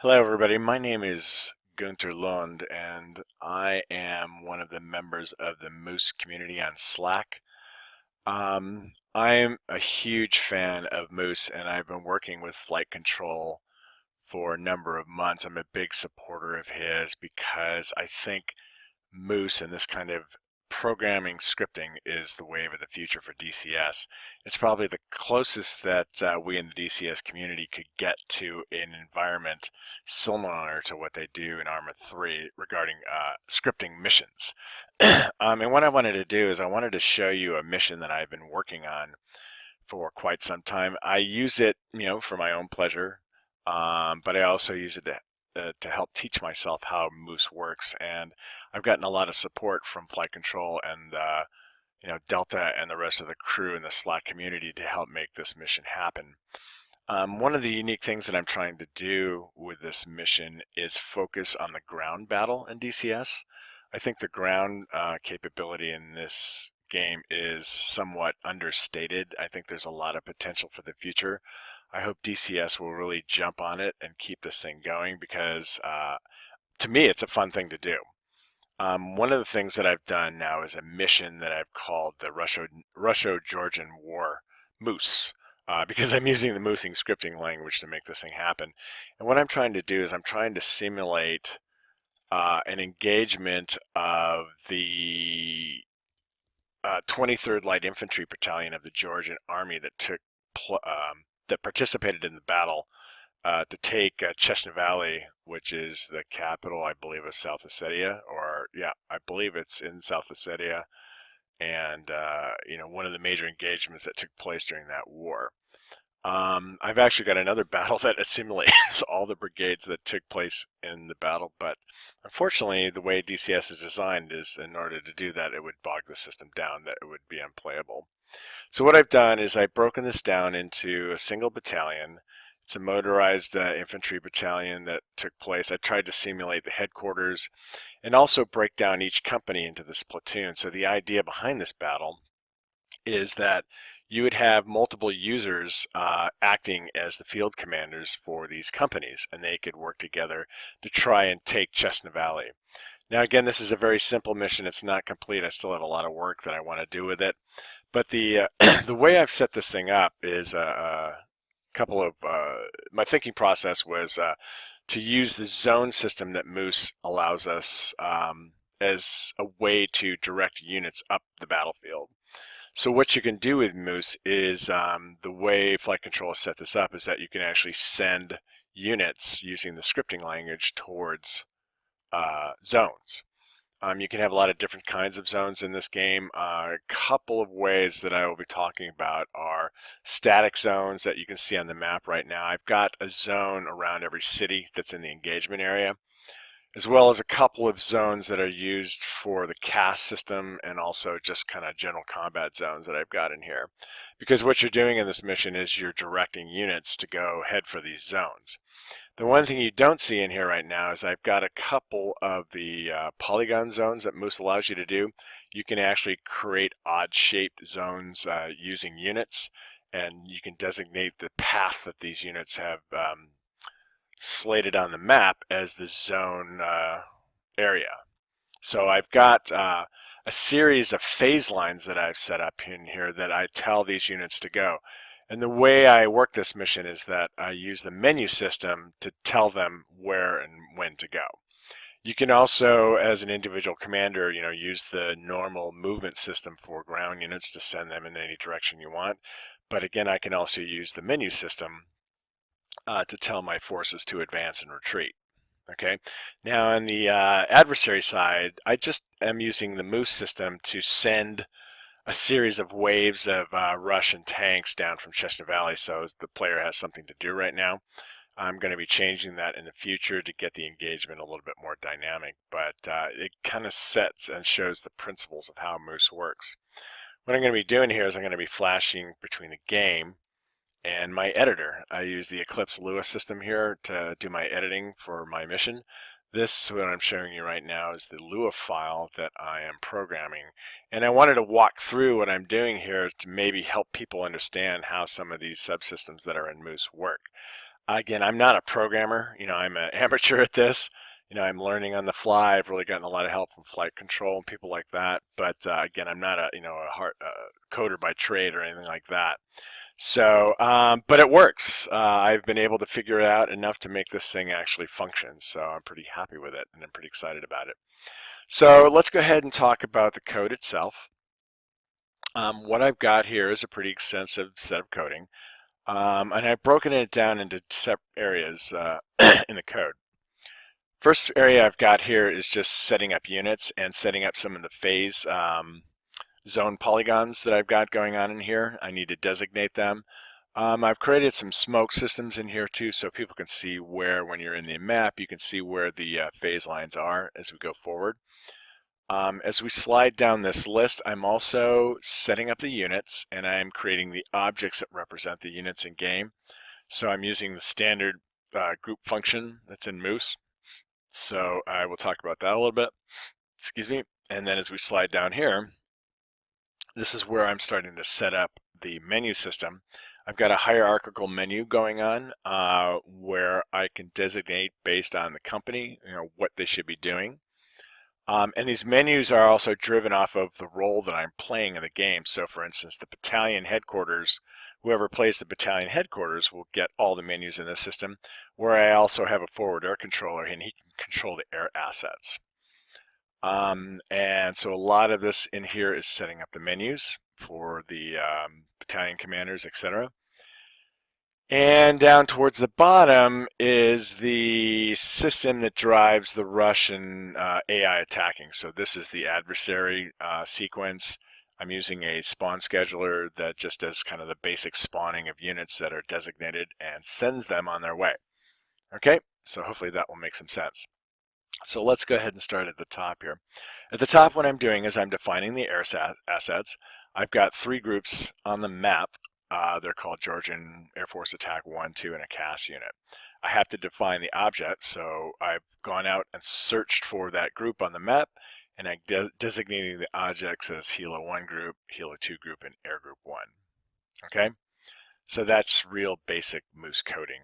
Hello everybody, my name is Gunterlund and I am one of the members of the Moose community on Slack. I'm a huge fan of Moose and I've been working with flight control for a number of months. I'm a big supporter of his because I think Moose and this kind of programming scripting is the wave of the future for DCS. It's probably the closest that we in the DCS community could get to an environment similar to what they do in Arma 3 regarding scripting missions. And what I wanted to do is I wanted to show you a mission that I've been working on for quite some time. I use it, for my own pleasure, but I also use it to help teach myself how Moose works, and I've gotten a lot of support from flight control and Delta and the rest of the crew in the Slack community to help make this mission happen. One of the unique things that I'm trying to do with this mission is focus on the ground battle in DCS. I think the ground capability in this game is somewhat understated. I think there's a lot of potential for the future. I hope DCS will really jump on it and keep this thing going because to me it's a fun thing to do. One of the things that I've done now is a mission that I've called the Russo-Georgian War Moose. Because I'm using the moosing scripting language to make this thing happen. And what I'm trying to do is I'm trying to simulate an engagement of the 23rd Light Infantry Battalion of the Georgian Army that participated in the battle to take Chechnya Valley, which is the capital, I believe, of South Ossetia, or yeah, I believe it's in South Ossetia, and one of the major engagements that took place during that war. I've actually got another battle that assimilates all the brigades that took place in the battle, but unfortunately the way DCS is designed is in order to do that it would bog the system down, that it would be unplayable. So what I've done is I've broken this down into a single battalion. It's a motorized infantry battalion that took place. I tried to simulate the headquarters and also break down each company into this platoon. So the idea behind this battle is that you would have multiple users acting as the field commanders for these companies, and they could work together to try and take Chechnya Valley. Now again, this is a very simple mission. It's not complete. I still have a lot of work that I want to do with it. But the the way I've set this thing up is a couple of my thinking process was to use the zone system that Moose allows us as a way to direct units up the battlefield. So what you can do with Moose is the way flight control has set this up is that you can actually send units using the scripting language towards zones. You can have a lot of different kinds of zones in this game. A couple of ways that I will be talking about are static zones that you can see on the map right now. I've got a zone around every city that's in the engagement area, as well as a couple of zones that are used for the cast system and also just kind of general combat zones that I've got in here. Because what you're doing in this mission is you're directing units to go head for these zones. The one thing you don't see in here right now is I've got a couple of the polygon zones that Moose allows you to do. You can actually create odd-shaped zones using units, and you can designate the path that these units have slated on the map as the zone area. So I've got a series of phase lines that I've set up in here that I tell these units to go. And the way I work this mission is that I use the menu system to tell them where and when to go. You can also, as an individual commander, use the normal movement system for ground units to send them in any direction you want. But again, I can also use the menu system to tell my forces to advance and retreat. Okay. Now on the adversary side, I just am using the Moose system to send a series of waves of Russian tanks down from Chechnya Valley, so the player has something to do right now. I'm going to be changing that in the future to get the engagement a little bit more dynamic, but it kind of sets and shows the principles of how Moose works. What I'm going to be doing here is I'm going to be flashing between the game and my editor. I use the Eclipse Lua system here to do my editing for my mission. This, what I'm showing you right now, is the Lua file that I am programming. And I wanted to walk through what I'm doing here to maybe help people understand how some of these subsystems that are in Moose work. Again, I'm not a programmer. I'm an amateur at this. I'm learning on the fly. I've really gotten a lot of help from flight control and people like that. But again, I'm not a hard coder by trade or anything like that. So, but it works. I've been able to figure it out enough to make this thing actually function. So I'm pretty happy with it, and I'm pretty excited about it. So let's go ahead and talk about the code itself. What I've got here is a pretty extensive set of coding. And I've broken it down into separate areas in the code. First area I've got here is just setting up units and setting up some of the phase zone polygons that I've got going on in here. I need to designate them. I've created some smoke systems in here too, so people can see where, when you're in the map, you can see where the phase lines are as we go forward. As we slide down this list, I'm also setting up the units, and I'm creating the objects that represent the units in game. So I'm using the standard group function that's in Moose. So I will talk about that a little bit. Excuse me. And then as we slide down here, this is where I'm starting to set up the menu system. I've got a hierarchical menu going on where I can designate based on the company, what they should be doing. And these menus are also driven off of the role that I'm playing in the game. So for instance, the battalion headquarters, whoever plays the battalion headquarters will get all the menus in this system, where I also have a forward air controller and he can control the air assets. And so a lot of this in here is setting up the menus for the battalion commanders, etc. And down towards the bottom is the system that drives the Russian AI attacking. So this is the adversary sequence. I'm using a spawn scheduler that just does kind of the basic spawning of units that are designated and sends them on their way. Okay, so hopefully that will make some sense. So let's go ahead and start at the top here. At the top, what I'm doing is I'm defining the air assets. I've got 3 groups on the map. They're called Georgian Air Force Attack 1, 2, and a CAS unit. I have to define the object, so I've gone out and searched for that group on the map, and I'm designating the objects as Helo 1 group, Helo 2 group, and Air Group 1. Okay, so that's real basic Moose coding.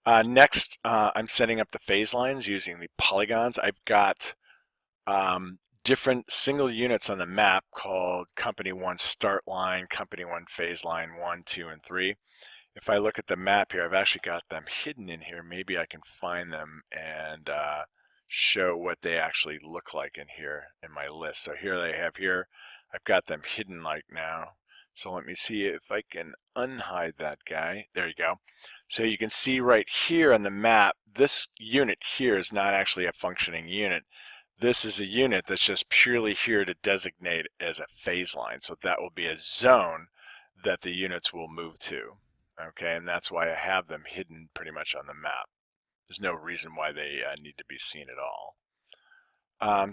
Next, I'm setting up the phase lines using the polygons. I've got different single units on the map called Company 1 start line, Company 1 phase line 1, 2, and 3. If I look at the map here, I've actually got them hidden in here. Maybe I can find them and show what they actually look like in here in my list. So here they have here. I've got them hidden like now. So let me see if I can unhide that guy. There you go. So you can see right here on the map, this unit here is not actually a functioning unit. This is a unit that's just purely here to designate as a phase line. So that will be a zone that the units will move to. Okay, and that's why I have them hidden pretty much on the map. There's no reason why they need to be seen at all.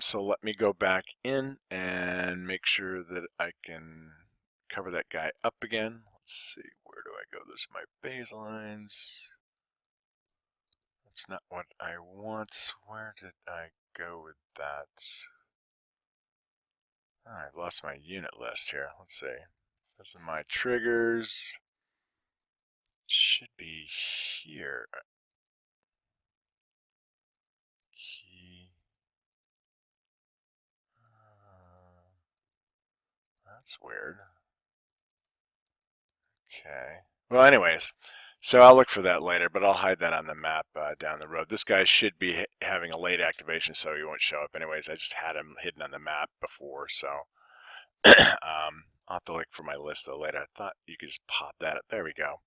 So let me go back in and make sure that I can cover that guy up again. Let's see, where do I go? Those are my baselines. That's not what I want. Where did I go with that? Oh, I've lost my unit list here. Let's see. Those are my triggers. Should be here. Key. That's weird. Okay. Well, anyways, so I'll look for that later, but I'll hide that on the map down the road. This guy should be having a late activation, so he won't show up anyways. I just had him hidden on the map before, so I'll have to look for my list though later. I thought you could just pop that up. There we go.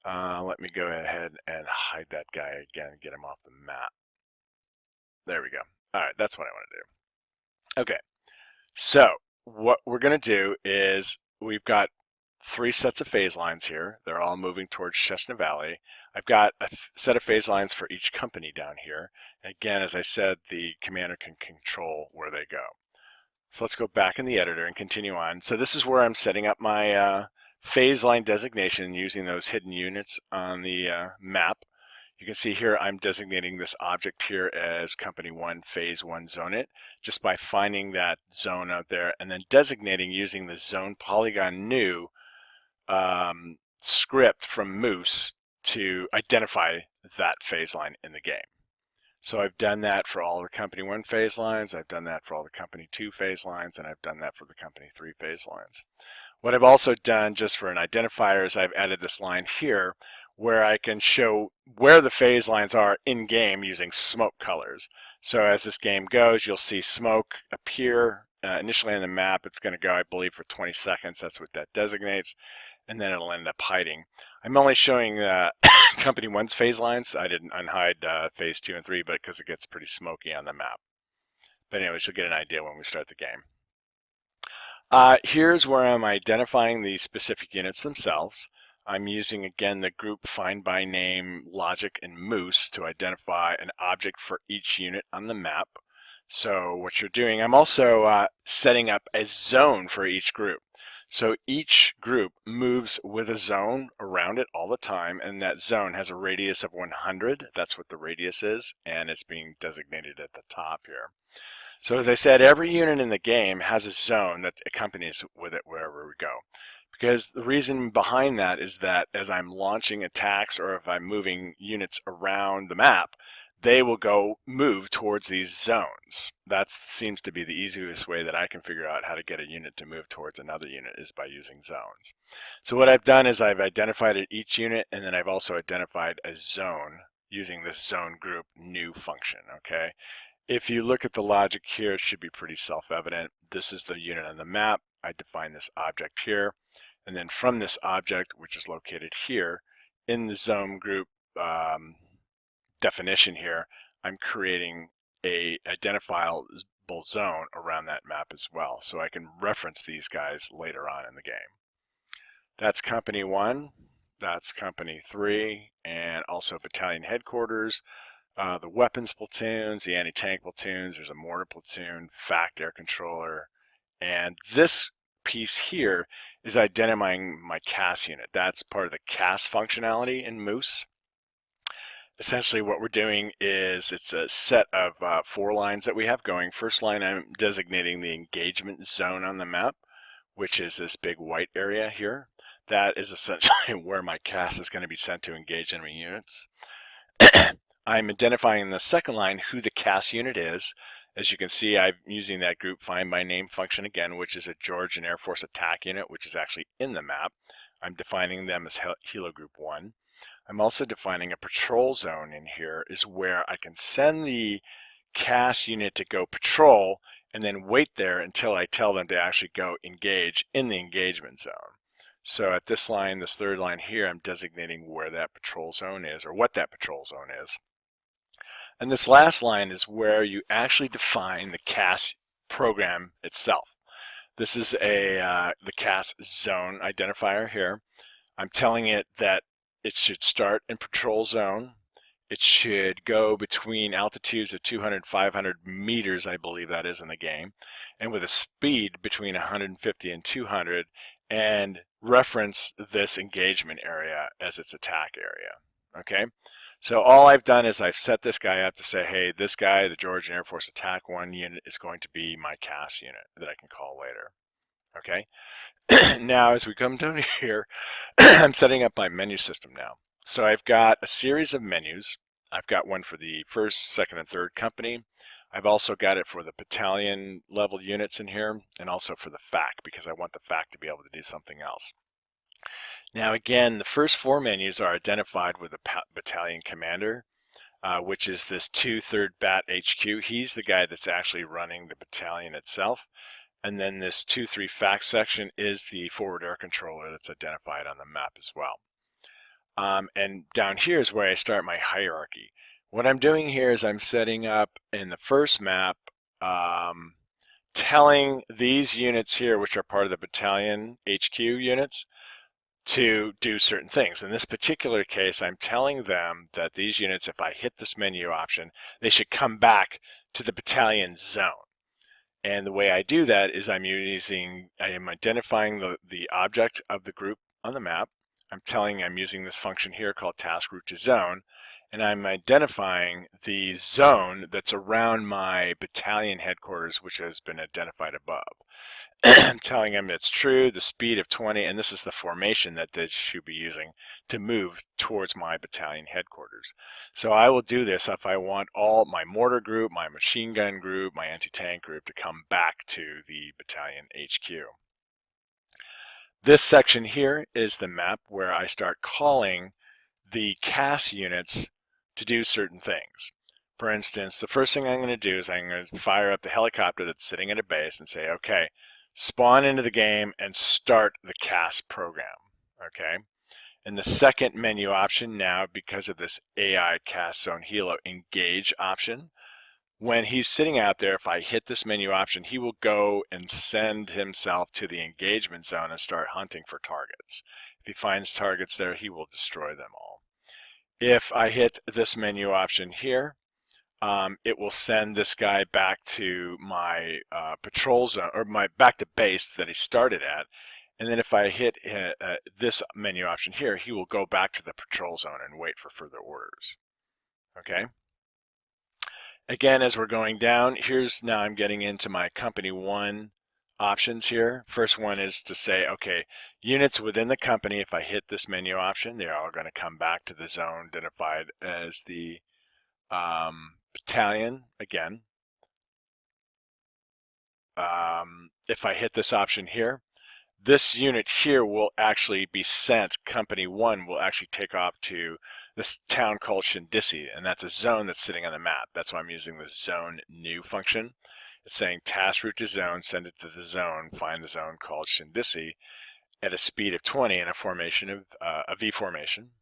Let me go ahead and hide that guy again and get him off the map. There we go. All right, that's what I want to do. Okay, so what we're going to do is we've got 3 sets of phase lines here. They're all moving towards Chestnut Valley. I've got a set of phase lines for each company down here. Again, as I said, the commander can control where they go. So let's go back in the editor and continue on. So this is where I'm setting up my phase line designation using those hidden units on the map. You can see here I'm designating this object here as Company 1 Phase 1 Zone It just by finding that zone out there and then designating using the Zone Polygon New script from Moose to identify that phase line in the game. So I've done that for all the company 1 phase lines, I've done that for all the company 2 phase lines, and I've done that for the company 3 phase lines. What I've also done just for an identifier is I've added this line here where I can show where the phase lines are in game using smoke colors. So as this game goes, you'll see smoke appear initially on the map. It's going to go, I believe, for 20 seconds. That's what that designates. And then it'll end up hiding. I'm only showing company 1's phase lines. I didn't unhide phase 2 and 3, but because it gets pretty smoky on the map. But anyways, you'll get an idea when we start the game. Here's where I'm identifying the specific units themselves. I'm using, again, the group find by name logic in Moose to identify an object for each unit on the map. So what you're doing, I'm also setting up a zone for each group. So each group moves with a zone around it all the time, and that zone has a radius of 100. That's what the radius is, and it's being designated at the top here. So as I said, every unit in the game has a zone that accompanies with it wherever we go. Because the reason behind that is that as I'm launching attacks or if I'm moving units around the map, they will move towards these zones. That seems to be the easiest way that I can figure out how to get a unit to move towards another unit is by using zones. So what I've done is I've identified each unit, and then I've also identified a zone using this zone group new function, okay? If you look at the logic here, it should be pretty self-evident. This is the unit on the map. I define this object here. And then from this object, which is located here, in the zone group definition here, I'm creating a identifiable zone around that map as well. So I can reference these guys later on in the game. That's company 1, that's company 3, and also battalion headquarters. The weapons platoons, the anti-tank platoons, there's a mortar platoon, FACT air controller, and this piece here is identifying my CAS unit. That's part of the CAS functionality in Moose. Essentially what we're doing is it's a set of 4 lines that we have going. First line, I'm designating the engagement zone on the map, which is this big white area here. That is essentially where my CAS is going to be sent to engage enemy units. I'm identifying in the second line who the CAS unit is. As you can see, I'm using that group find by name function again, which is a Georgian Air Force attack unit, which is actually in the map. I'm defining them as Helo Group 1. I'm also defining a patrol zone in here is where I can send the CAS unit to go patrol and then wait there until I tell them to actually go engage in the engagement zone. So at this line, this third line here, I'm designating where that patrol zone is or what that patrol zone is. And this last line is where you actually define the CAS program itself. This is the CAS zone identifier here. I'm telling it that it should start in patrol zone. It should go between altitudes of 200 500 meters, I believe that is in the game, and with a speed between 150 and 200, and reference this engagement area as its attack area. Okay, so all I've done is I've set this guy up to say, hey, this guy, the Georgian Air Force Attack 1 unit, is going to be my CAS unit that I can call later. Okay, now as we come down here, I'm setting up my menu system now. So I've got a series of menus. I've got one for the first, second, and third company. I've also got it for the battalion level units in here, and also for the FAC, because I want the FAC to be able to do something else. Now again, the first 4 menus are identified with the battalion commander, which is this 3rd Bat HQ. He's the guy that's actually running the battalion itself. And then this 2-3 FAC section is the forward air controller that's identified on the map as well. And down here is where I start my hierarchy. What I'm doing here is I'm setting up in the first map, telling these units here, which are part of the battalion HQ units, to do certain things. In this particular case, I'm telling them that these units, if I hit this menu option, they should come back to the battalion zone. And the way I do that is I am identifying the object of the group on the map. I'm using this function here called task route to zone, and I'm identifying the zone that's around my battalion headquarters, which has been identified above. I'm telling them it's true, the speed of 20, and this is the formation that they should be using to move towards my battalion headquarters. So I will do this if I want all my mortar group, my machine gun group, my anti-tank group to come back to the battalion HQ. This section here is the map where I start calling the CAS units to do certain things. For instance, the first thing I'm going to do is I'm going to fire up the helicopter that's sitting at a base and say, okay, spawn into the game and start the CAS program. Okay. And the second menu option now, because of this AI CAS Zone Helo engage option, when he's sitting out there, if I hit this menu option, he will go and send himself to the engagement zone and start hunting for targets. If he finds targets there, he will destroy them all. If I hit this menu option here, it will send this guy back to my patrol zone, or back to base that he started at. And then if I hit this menu option here, he will go back to the patrol zone and wait for further orders. Okay. Again, as we're going down, now I'm getting into my company 1 options here. First one is to say, okay, units within the company, if I hit this menu option, they're all going to come back to the zone identified as the battalion again. If I hit this option here, this unit here will actually be sent, company 1 will actually take off to this town called Shindisi, and that's a zone that's sitting on the map. That's why I'm using the zone new function. It's saying task route to zone, send it to the zone, find the zone called Shindisi at a speed of 20 in a formation of a V formation.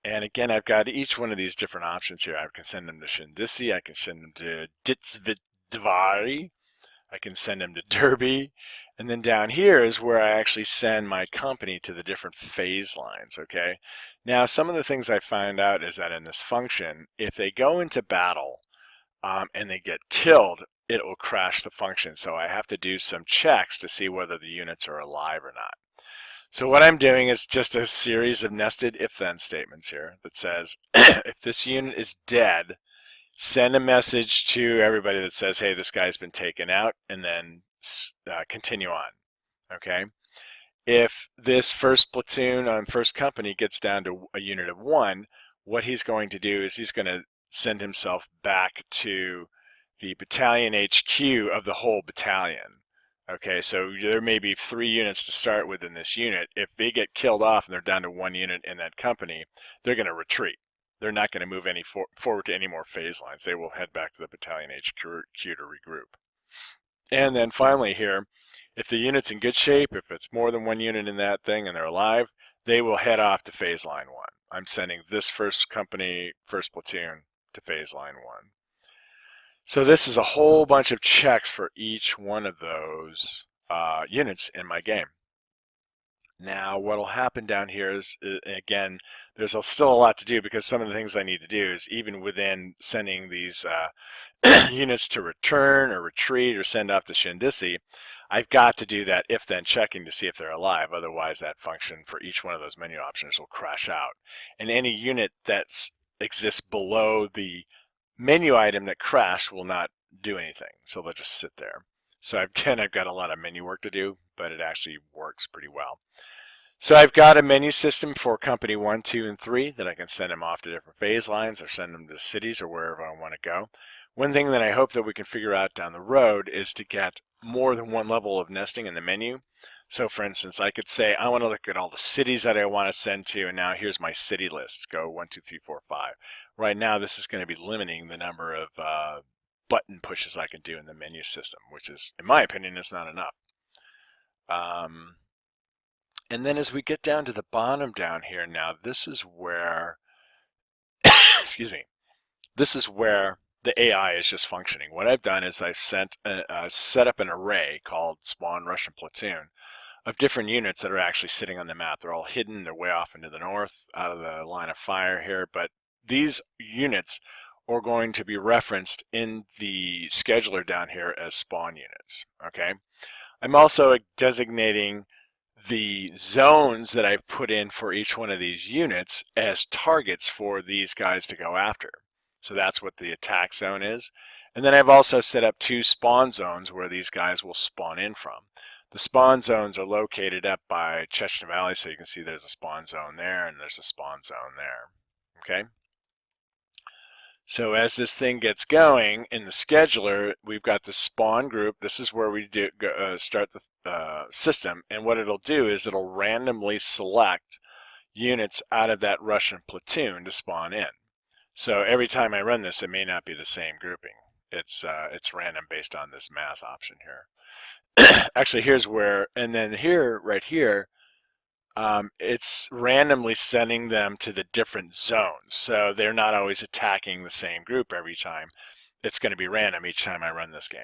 And again, I've got each one of these different options here. I can send them to Shindisi, I can send them to Ditsvidvari, I can send them to Derby, and then down here is where I actually send my company to the different phase lines, okay? Now, some of the things I found out is that in this function, if they go into battle and they get killed, it will crash the function. So I have to do some checks to see whether the units are alive or not. So what I'm doing is just a series of nested if-then statements here that says, if this unit is dead, send a message to everybody that says, hey, this guy's been taken out, and then continue on, okay? If this first platoon on first company gets down to a unit of 1, what he's going to do is he's going to send himself back to the battalion HQ of the whole battalion. Okay, so there may be 3 units to start with in this unit. If they get killed off and they're down to 1 unit in that company, they're going to retreat. They're not going to move any forward to any more phase lines. They will head back to the battalion HQ to regroup. And then finally here, if the unit's in good shape, if it's more than 1 unit in that thing and they're alive, they will head off to phase line 1. I'm sending this first company, first platoon to phase line 1. So this is a whole bunch of checks for each one of those units in my game. Now, what will happen down here is, again, there's still a lot to do, because some of the things I need to do is, even within sending these units to return or retreat or send off to Shindisi, I've got to do that if-then checking to see if they're alive. Otherwise, that function for each one of those menu options will crash out. And any unit that exists below the menu item that crashed will not do anything. So they'll just sit there. So again, I've got a lot of menu work to do, but it actually works pretty well. So I've got a menu system for company 1, 2, and 3 that I can send them off to different phase lines or send them to cities or wherever I want to go. One thing that I hope that we can figure out down the road is to get more than one level of nesting in the menu. So for instance, I could say, I want to look at all the cities that I want to send to, and now here's my city list. Go 1, 2, 3, 4, 5. Right now, this is going to be limiting the number of button pushes I can do in the menu system, which is, in my opinion, is not enough. And then as we get down to the bottom down here, now this is where, excuse me, this is where the AI is just functioning. What I've done is I've set up an array called spawn Russian platoon of different units that are actually sitting on the map. They're all hidden, they're way off into the north, out of the line of fire here, but these units are going to be referenced in the scheduler down here as spawn units, okay? I'm also designating the zones that I've put in for each one of these units as targets for these guys to go after. So that's what the attack zone is. And then I've also set up 2 spawn zones where these guys will spawn in from. The spawn zones are located up by Chestnut Valley, so you can see there's a spawn zone there and there's a spawn zone there. Okay. So as this thing gets going in the scheduler, we've got the spawn group. This is where we start the system, and what it'll do is it'll randomly select units out of that Russian platoon to spawn in. So every time I run this, it may not be the same grouping. It's random based on this math option here. Actually, here's where, and then here, right here, it's randomly sending them to the different zones. So they're not always attacking the same group every time. It's going to be random each time I run this game.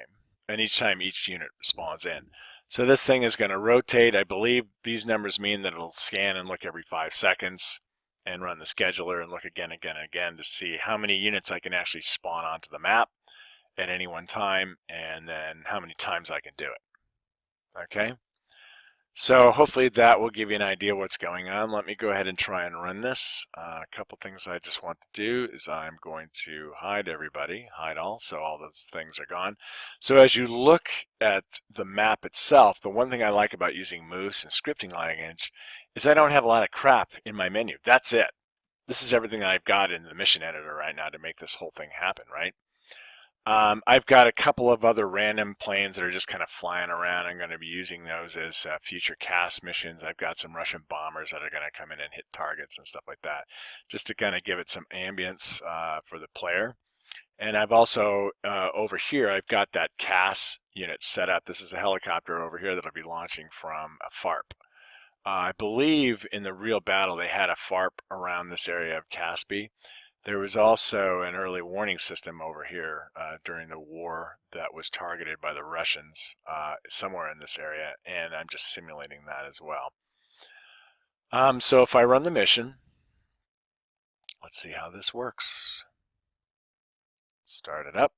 And each time each unit spawns in. So this thing is going to rotate. I believe these numbers mean that it'll scan and look every 5 seconds and run the scheduler and look again and again to see how many units I can actually spawn onto the map at any one time, and then how many times I can do it. Okay? So hopefully that will give you an idea what's going on. Let me go ahead and try and run this. A couple things I just want to do is I'm going to hide everybody, hide all, so all those things are gone. So as you look at the map itself, the one thing I like about using Moose and scripting language is I don't have a lot of crap in my menu. That's it. This is everything that I've got in the mission editor right now to make this whole thing happen, right? I've got a couple of other random planes that are just kind of flying around. I'm going to be using those as future cast missions. I've got some Russian bombers that are going to come in and hit targets and stuff like that, just to kind of give it some ambience for the player. And I've also, over here, I've got that CAS unit set up. This is a helicopter over here that'll be launching from a FARP. I believe in the real battle they had a FARP around this area of Caspi. There was also an early warning system over here during the war that was targeted by the Russians somewhere in this area, and I'm just simulating that as well. So if I run the mission, let's see how this works. Start it up.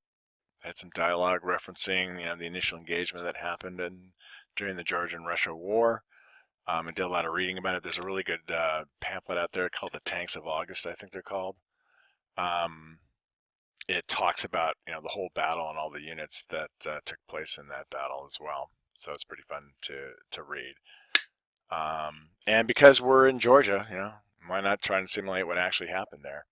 Had some dialogue referencing the initial engagement that happened during the Georgian-Russia War. I did a lot of reading about it. There's a really good pamphlet out there called The Tanks of August, I think they're called. It talks about the whole battle and all the units that took place in that battle as well. So it's pretty fun to read. And because we're in Georgia, why not try and simulate what actually happened there?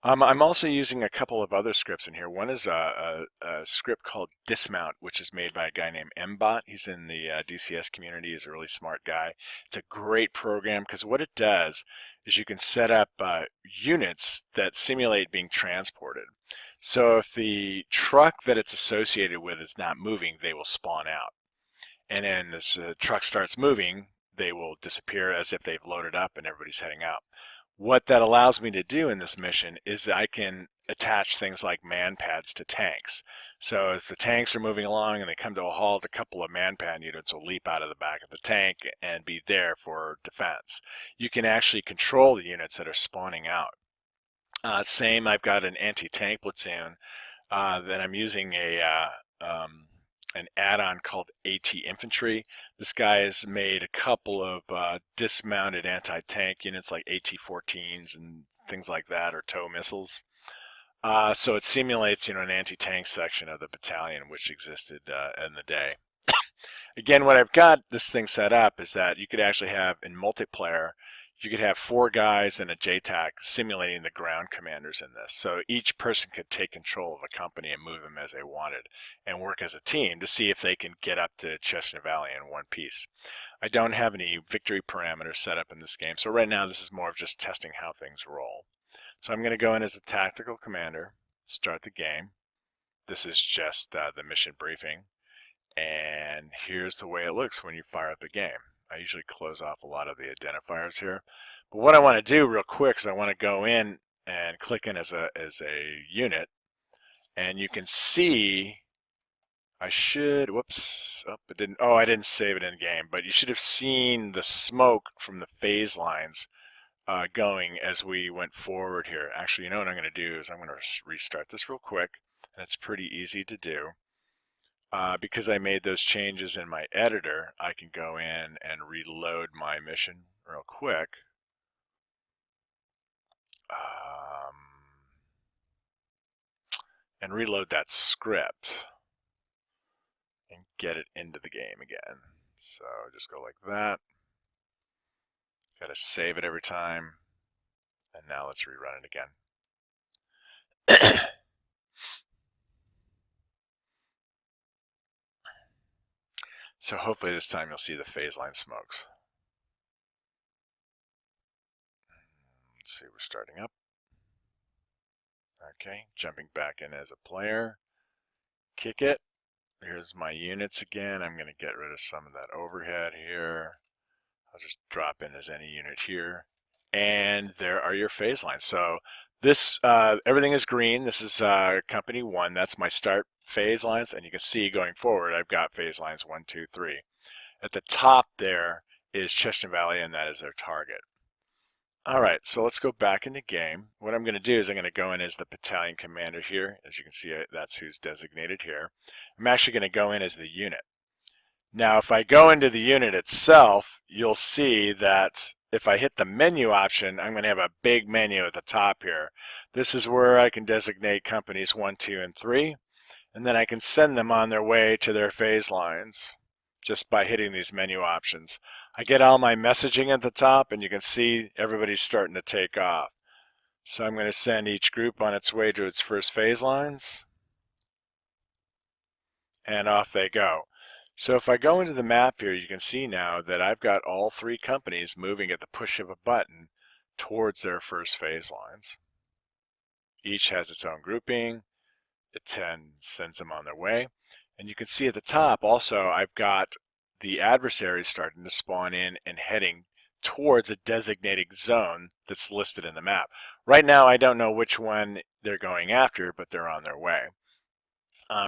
I'm also using a couple of other scripts in here. One is a script called Dismount, which is made by a guy named Mbot. He's in the DCS community. He's a really smart guy. It's a great program because what it does is you can set up units that simulate being transported. So if the truck that it's associated with is not moving, they will spawn out. And then as the truck starts moving, they will disappear as if they've loaded up and everybody's heading out. What that allows me to do in this mission is I can attach things like man pads to tanks. So if the tanks are moving along and they come to a halt, a couple of man pad units will leap out of the back of the tank and be there for defense. You can actually control the units that are spawning out. Same, I've got an anti-tank platoon that I'm using an add-on called AT Infantry. This guy has made a couple of dismounted anti-tank units like AT-14s and things like that, or tow missiles. So it simulates, an anti-tank section of the battalion which existed in the day. Again, what I've got this thing set up is that you could actually have in multiplayer, you could have 4 guys and a JTAC simulating the ground commanders in this. So each person could take control of a company and move them as they wanted and work as a team to see if they can get up to Chestnut Valley in one piece. I don't have any victory parameters set up in this game, so right now this is more of just testing how things roll. So I'm going to go in as a tactical commander, start the game. This is just the mission briefing, and here's the way it looks when you fire up the game. I usually close off a lot of the identifiers here. But what I want to do real quick is I want to go in and click in as a unit. And you can see, I didn't save it in game, but you should have seen the smoke from the phase lines going as we went forward here. Actually, what I'm going to do is I'm going to restart this real quick. And it's pretty easy to do. because I made those changes in my editor, I can go in and reload my mission real quick. And reload that script and get it into the game again. So just go like that. Got to save it every time. And now let's rerun it again. So hopefully this time you'll see the phase line smokes. Let's see, we're starting up. Okay, jumping back in as a player. Kick it. Here's my units again. I'm going to get rid of some of that overhead here. I'll just drop in as any unit here. And there are your phase lines. So this, everything is green. This is company 1. That's my start phase lines. And you can see going forward, I've got phase lines 1, 2, 3. At the top there is Chestnut Valley, and that is their target. All right, so let's go back into game. What I'm going to do is I'm going to go in as the battalion commander here. As you can see, that's who's designated here. I'm actually going to go in as the unit. Now, if I go into the unit itself, you'll see that if I hit the menu option, I'm going to have a big menu at the top here. This is where I can designate companies 1, 2, and 3, and then I can send them on their way to their phase lines just by hitting these menu options. I get all my messaging at the top, and you can see everybody's starting to take off. So I'm going to send each group on its way to its first phase lines, and off they go. So if I go into the map here, you can see now that I've got all 3 companies moving at the push of a button towards their first phase lines. Each has its own grouping. It sends them on their way. And you can see at the top also I've got the adversaries starting to spawn in and heading towards a designated zone that's listed in the map. Right now I don't know which one they're going after, but they're on their way.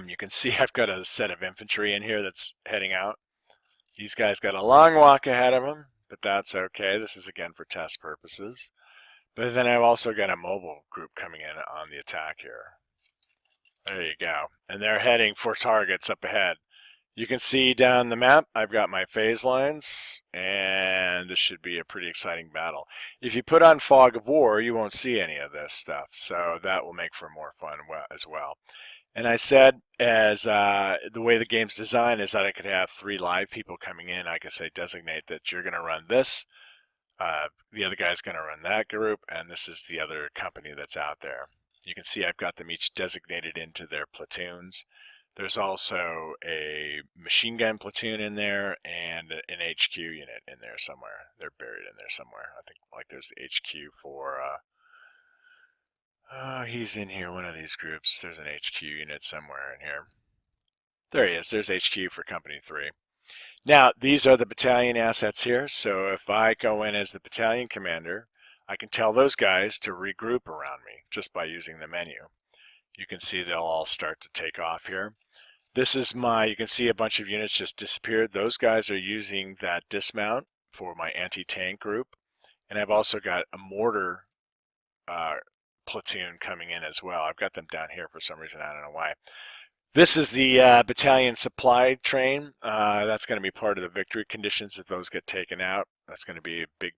You can see I've got a set of infantry in here that's heading out. These guys got a long walk ahead of them, but that's okay. This is again for test purposes. But then I've also got a mobile group coming in on the attack here. There you go. And they're heading for targets up ahead. You can see down the map, I've got my phase lines, and this should be a pretty exciting battle. If you put on Fog of War, you won't see any of this stuff, so that will make for more fun as well. And I said, as the way the game's designed is that I could have 3 live people coming in. I could say designate that you're going to run this, the other guy's going to run that group, and this is the other company that's out there. You can see I've got them each designated into their platoons. There's also a machine gun platoon in there and an HQ unit in there somewhere. They're buried in there somewhere. I think like there's the HQ for he's in here, one of these groups. There's an HQ unit somewhere in here. There he is. There's HQ for Company 3. Now, these are the battalion assets here. So if I go in as the battalion commander, I can tell those guys to regroup around me just by using the menu. You can see they'll all start to take off here. This is you can see a bunch of units just disappeared. Those guys are using that dismount for my anti-tank group. And I've also got a mortar platoon coming in as well. I've got them down here for some reason. I don't know why. This is the battalion supply train. That's going to be part of the victory conditions if those get taken out. That's going to be a big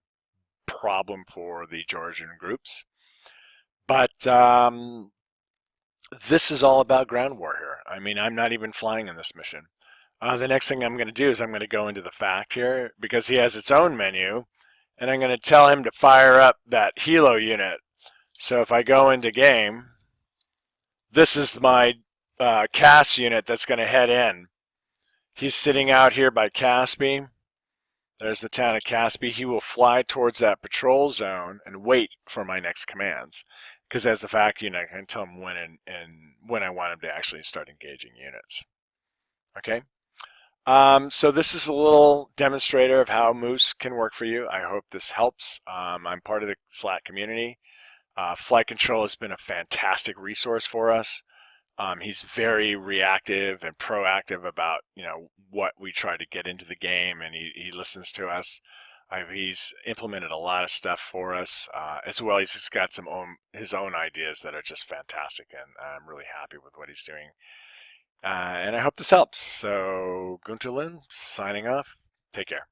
problem for the Georgian groups. But this is all about ground war here. I mean, I'm not even flying in this mission. The next thing I'm going to do is I'm going to go into the fact here because he has its own menu, and I'm going to tell him to fire up that helo unit. So if I go into game, this is my CAS unit that's going to head in. He's sitting out here by Caspi. There's the town of Caspi. He will fly towards that patrol zone and wait for my next commands. Because as the fact unit, I can tell him when when I want him to actually start engaging units. Okay. So this is a little demonstrator of how Moose can work for you. I hope this helps. I'm part of the SLAT community. Flight Control has been a fantastic resource for us. He's very reactive and proactive about what we try to get into the game, and he listens to us. He's implemented a lot of stuff for us as well. He's just got his own ideas that are just fantastic, and I'm really happy with what he's doing. And I hope this helps. So Gunterlund signing off. Take care.